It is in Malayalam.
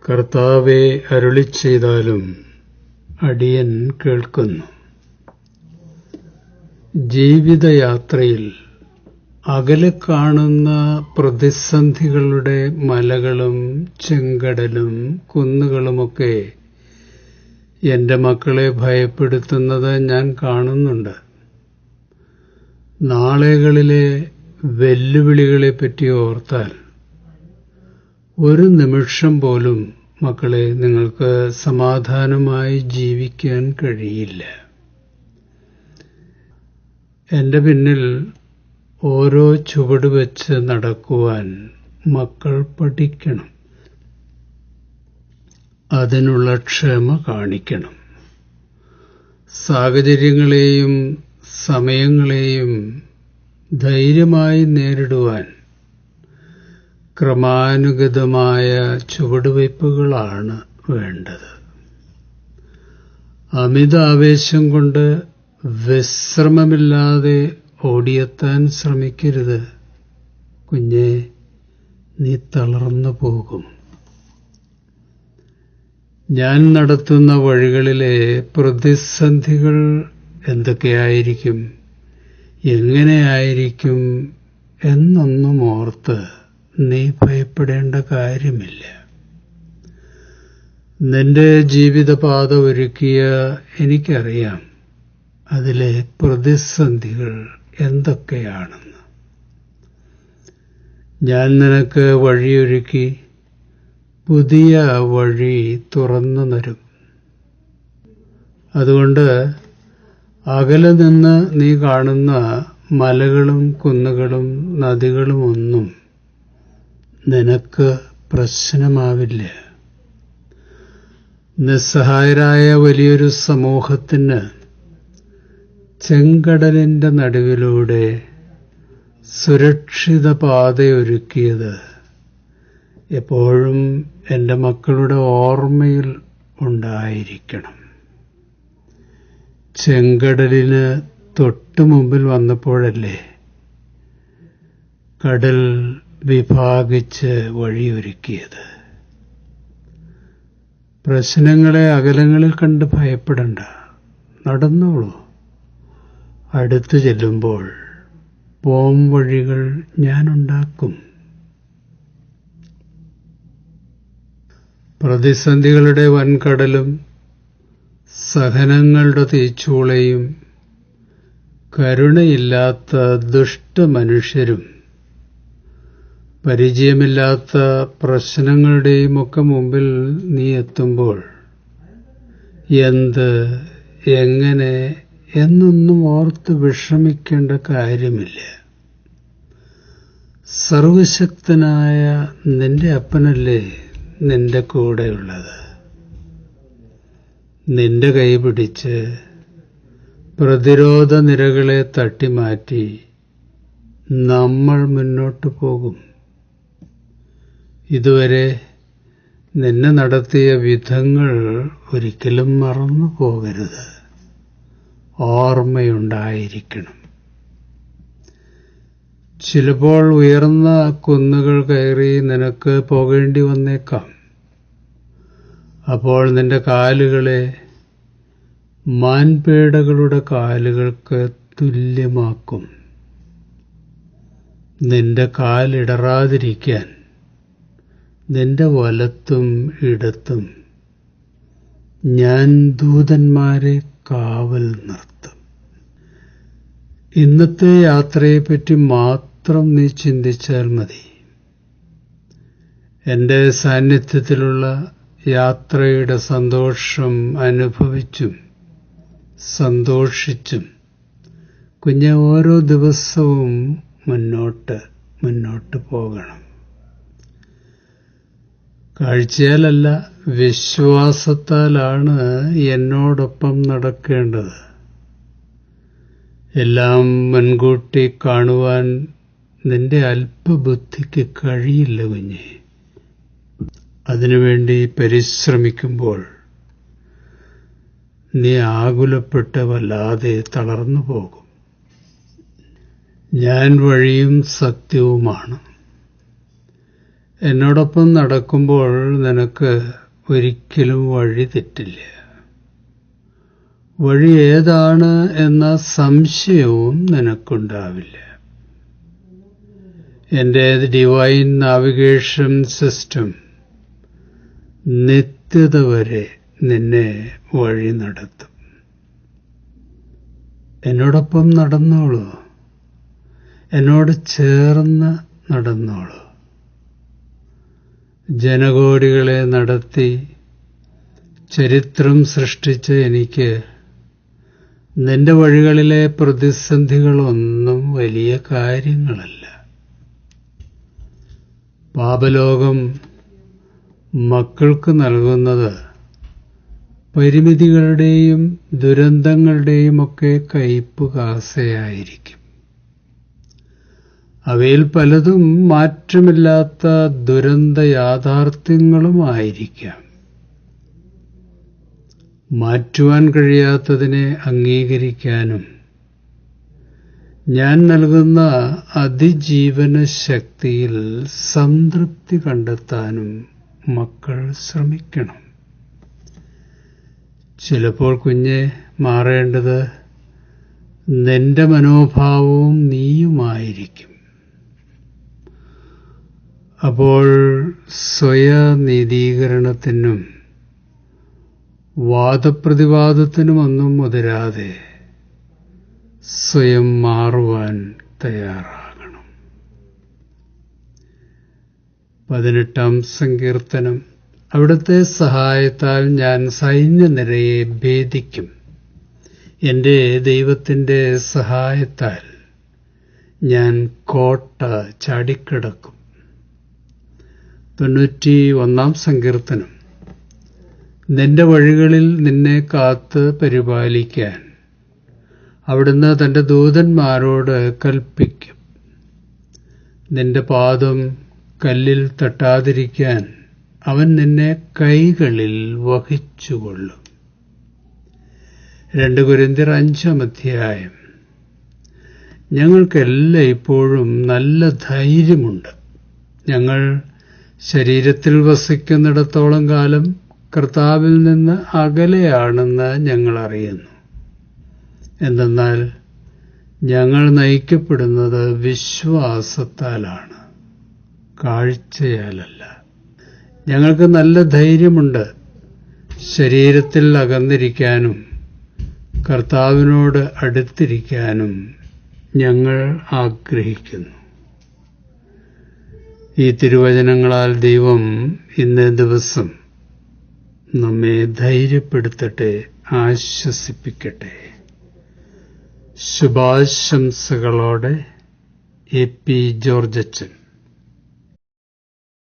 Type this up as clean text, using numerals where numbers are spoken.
കർത്താവേ, അരുളിച്ചെയ്താലും അടിയൻ കേൾക്കുന്നു. ജീവിതയാത്രയിൽ അകലെ കാണുന്ന പ്രതിസന്ധികളുടെ മലകളും ചെങ്കടലും കുന്നുകളുമൊക്കെ എൻ്റെ മക്കളെ ഭയപ്പെടുത്തുന്നത് ഞാൻ കാണുന്നുണ്ട്. നാളുകളിലെ വെല്ലുവിളികളെപ്പറ്റി ഓർത്താൽ ഒരു നിമിഷം പോലും മക്കളെ നിങ്ങൾക്ക് സമാധാനമായി ജീവിക്കാൻ കഴിയില്ല. എൻ്റെ പിന്നിൽ ഓരോ ചുവട് വെച്ച് നടക്കുവാൻ മക്കൾ പഠിക്കണം. അതിനുള്ള ക്ഷമ കാണിക്കണം. സാഹചര്യങ്ങളെയും സമയങ്ങളെയും ധൈര്യമായി നേരിടുവാൻ ക്രമാനുഗതമായ ചുവടുവയ്പ്പുകളാണ് വേണ്ടത്. അമിതാവേശം കൊണ്ട് വിശ്രമമില്ലാതെ ഓടിയെത്താൻ ശ്രമിക്കരുത്. കുഞ്ഞെ, നീ തളർന്നു പോകും. ഞാൻ നടത്തുന്ന വഴികളിലെ പ്രതിസന്ധികൾ എന്തൊക്കെയായിരിക്കും, എങ്ങനെയായിരിക്കും എന്നൊന്നും ഓർത്ത് നീ ഭയപ്പെടേണ്ട കാര്യമില്ല. നിന്റെ ജീവിതപാത ഒരുക്കിയ എനിക്കറിയാം അതിലെ പ്രതിസന്ധികൾ എന്തൊക്കെയാണെന്ന്. ഞാൻ നിനക്ക് വഴിയൊരുക്കി പുതിയ വഴി തുറന്നു തരും. അതുകൊണ്ട് അകലെ നിന്ന് നീ കാണുന്ന മലകളും കുന്നുകളും നദികളുമൊന്നും നിനക്ക് പ്രശ്നമാവില്ല. നിസ്സഹായരായ വലിയൊരു സമൂഹത്തിന് ചെങ്കടലിൻ്റെ നടുവിലൂടെ സുരക്ഷിത പാതയൊരുക്കിയത് എപ്പോഴും എൻ്റെ മക്കളുടെ ഓർമ്മയിൽ ഉണ്ടായിരിക്കണം. ചെങ്കടലിന് തൊട്ടു മുമ്പിൽ വന്നപ്പോഴല്ലേ കടൽ വിഭാഗിച്ച് വഴിയൊരുക്കിയത്. പ്രശ്നങ്ങളെ അകലങ്ങളിൽ കണ്ട് ഭയപ്പെടണ്ട, നടന്നോളൂ. അടുത്തു ചെല്ലുമ്പോൾ പോം വഴികൾ ഞാനുണ്ടാക്കും. പ്രതിസന്ധികളുടെ വൻകടലും സഹനങ്ങളുടെ തീച്ചൂളയും കരുണയില്ലാത്ത ദുഷ്ടമനുഷ്യരും പരിചയമില്ലാത്ത പ്രശ്നങ്ങളുടെയുമൊക്കെ മുമ്പിൽ നീ എത്തുമ്പോൾ എന്ത്, എങ്ങനെ എന്നൊന്നും ഓർത്ത് വിഷമിക്കേണ്ട കാര്യമില്ല. സർവശക്തനായ നിന്റെ അപ്പനല്ലേ നിന്റെ കൂടെയുള്ളത്. നിന്റെ കൈ പിടിച്ച് പ്രതിരോധ നിരകളെ തട്ടിമാറ്റി നമ്മൾ മുന്നോട്ട് പോകും. ഇതുവരെ നിന്നെ നടത്തിയ വിധങ്ങൾ ഒരിക്കലും മറന്നു പോകരുത്. ഓർമ്മയുണ്ടായിരിക്കണം. ചിലപ്പോൾ ഉയർന്ന കുന്നുകൾ കയറി നിനക്ക് പോകേണ്ടി വന്നേക്കാം. അപ്പോൾ നിന്റെ കാലുകളെ മാൻപേടകളുടെ കാലുകൾക്ക് തുല്യമാക്കും. നിന്റെ കാലിടറാതിരിക്കാൻ നിന്റെ വലത്തും ഇടത്തും ഞാൻ ദൂതന്മാരെ കാവൽ നിർത്തും. ഇന്നത്തെ യാത്രയെപ്പറ്റി മാത്രം നീ ചിന്തിച്ചാൽ മതി. എൻ്റെ സാന്നിധ്യത്തിലുള്ള യാത്രയുടെ സന്തോഷം അനുഭവിച്ചും സന്തോഷിച്ചും കുഞ്ഞെ ഓരോ ദിവസവും മുന്നോട്ട് പോകണം. കാഴ്ചയാലല്ല, വിശ്വാസത്താലാണ് എന്നോടൊപ്പം നടക്കേണ്ടത്. എല്ലാം മുൻകൂട്ടി കാണുവാൻ നിന്റെ അല്പബുദ്ധിക്ക് കഴിയില്ല കുഞ്ഞെ. അതിനുവേണ്ടി പരിശ്രമിക്കുമ്പോൾ നീ ആകുലപ്പെട്ട് വല്ലാതെ തളർന്നു പോകും. ഞാൻ വഴിയും സത്യവുമാണ്. എന്നോടൊപ്പം നടക്കുമ്പോൾ നിനക്ക് ഒരിക്കലും വഴി തെറ്റില്ല. വഴി ഏതാണ് എന്ന സംശയവും നിനക്കുണ്ടാവില്ല. എൻ്റെ ഡിവൈൻ നാവിഗേഷൻ സിസ്റ്റം നിത്യത വരെ നിന്നെ വഴി നടത്തും. എന്നോടൊപ്പം നടന്നോളൂ, എന്നോട് ചേർന്ന് നടന്നോളൂ. ജനകോടികളെ നടത്തി ചരിത്രം സൃഷ്ടിച്ച എനിക്ക് നിന്റെ വഴികളിലെ പ്രതിസന്ധികളൊന്നും വലിയ കാര്യങ്ങളല്ല. പാപലോകം മക്കൾക്ക് നൽകുന്നത് പരിമിതികളുടെയും ദുരന്തങ്ങളുടെയും ഒക്കെ കയ്പ് കാസയായിരിക്കും. അവയിൽ പലതും മാറ്റമില്ലാത്ത ദുരന്ത യാഥാർത്ഥ്യങ്ങളുമായിരിക്കാം. മാറ്റുവാൻ കഴിയാത്തതിനെ അംഗീകരിക്കാനും ഞാൻ നൽകുന്ന അതിജീവന ശക്തിയിൽ സംതൃപ്തി കണ്ടെത്താനും മക്കൾ ശ്രമിക്കണം. ചിലപ്പോൾ കുഞ്ഞെ മാറേണ്ടത് നിന്റെ മനോഭാവവും നീയുമായിരിക്കും. അപ്പോൾ സ്വയനീതീകരണത്തിനും വാദപ്രതിവാദത്തിനുമൊന്നും മുതിരാതെ സ്വയം മാറുവാൻ തയ്യാറാകണം. 18-ാം സങ്കീർത്തനം. അവിടുത്തെ സഹായത്താൽ ഞാൻ സൈന്യനിരയെ ഭേദിക്കും. എൻ്റെ ദൈവത്തിൻ്റെ സഹായത്താൽ ഞാൻ കോട്ട ചാടിക്കിടക്കും. 91-ാം സങ്കീർത്തനം. നിന്റെ വഴികളിൽ നിന്നെ കാത്ത് പരിപാലിക്കാൻ അവിടുന്ന് തൻ്റെ ദൂതന്മാരോട് കൽപ്പിക്കും. നിന്റെ പാദം കല്ലിൽ തട്ടാതിരിക്കാൻ അവൻ നിന്നെ കൈകളിൽ വഹിച്ചുകൊള്ളും. 2 കൊരിന്ത്യർ 5-ാം അധ്യായം. ഞങ്ങൾക്കെല്ലാം ഇപ്പോഴും നല്ല ധൈര്യമുണ്ട്. ഞങ്ങൾ ശരീരത്തിൽ വസിക്കുന്നിടത്തോളം കാലം കർത്താവിൽ നിന്ന് അകലെയാണെന്ന് ഞങ്ങൾ അറിയുന്നു. എന്തെന്നാൽ ഞങ്ങൾ നയിക്കപ്പെടുന്നത് വിശ്വാസത്താലാണ്, കാഴ്ചയാലല്ല. ഞങ്ങൾക്ക് നല്ല ധൈര്യമുണ്ട്. ശരീരത്തിൽ അകന്നിരിക്കാനും കർത്താവിനോട് അടുത്തിരിക്കാനും ഞങ്ങൾ ആഗ്രഹിക്കുന്നു. ഈ തിരുവചനങ്ങളാൽ ദൈവം ഇന്നേ ദിവസം നമ്മെ ധൈര്യപ്പെടുത്തട്ടെ, ആശ്വസിപ്പിക്കട്ടെ. ശുഭാശംസകളോടെ എ പി ജോർജച്ചൻ.